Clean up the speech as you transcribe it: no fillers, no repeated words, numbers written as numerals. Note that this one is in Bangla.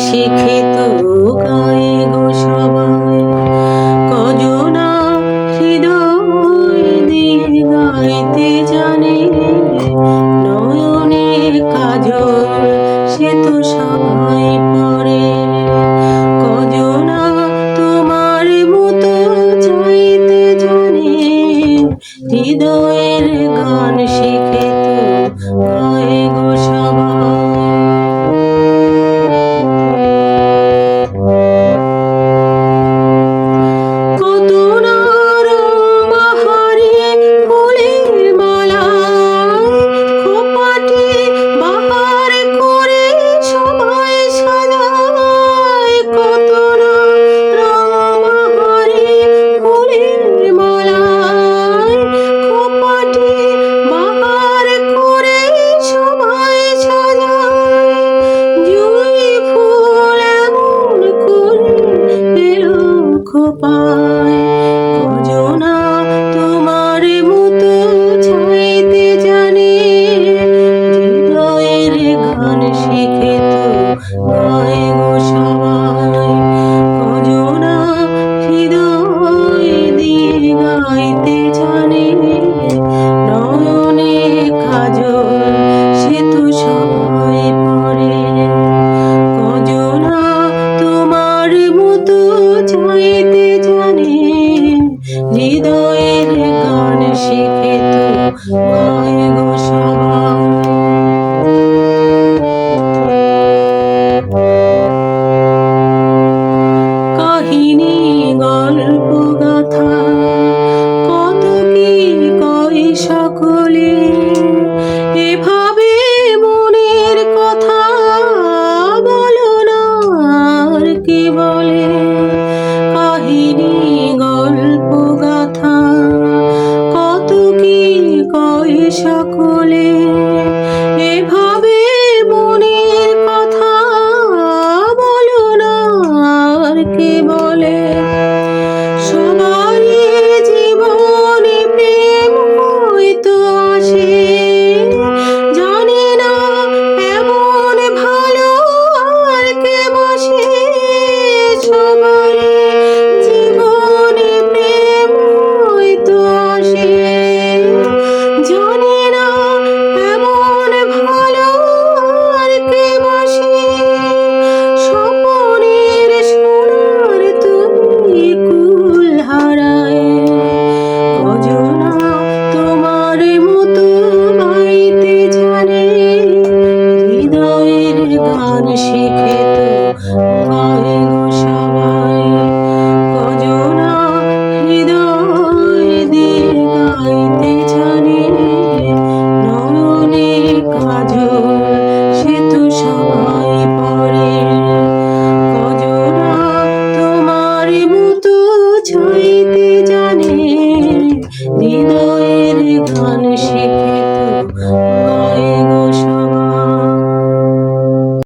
শিখে তো গায়ে গো সবাই, কজনা হৃদয় দিয়ে গাইতে জানে। নয়নে কাজল সে তো সবাই পরে, কজনা তোমার মতো চাইতে জানে। হৃদয়ের গান শিখে তো গায়ে গো সবাই। কজনা তোমার মতো চাইতে জানে। হৃদয়ের গান শিখে তো গায়ে গো সবাই, কজনা হৃদয় দিয়ে গাইতে জানে। নয়নে কাজল সে তো সবাই পরে, কজনা তোমার মতো চাইতে জানে। হৃদয়ের গান শিখে তো গায়ে গো সবাই। কাহিনী গল্প গাথা কত কি কয় সকলে, এভাবে মনের কথা বলো না আর কি বলে। কাহিনী গল্প গাথা কত কি কয় সকলে, এভাবে মনের কথা বলো না আর কে বলে। সবারই জীবনে প্রেম হয়তো আসে, জানি না এমন ভালো আর কে বসে। সবারই জীবনে প্রেম হয়তো আসে, জানি না এমন ভালো আর কে বসে। স্বপনের সোনার তুমি কুল হারায়, কজনা তোমার মতো গাইতে জানে। হৃদয়ের গান শিখে তো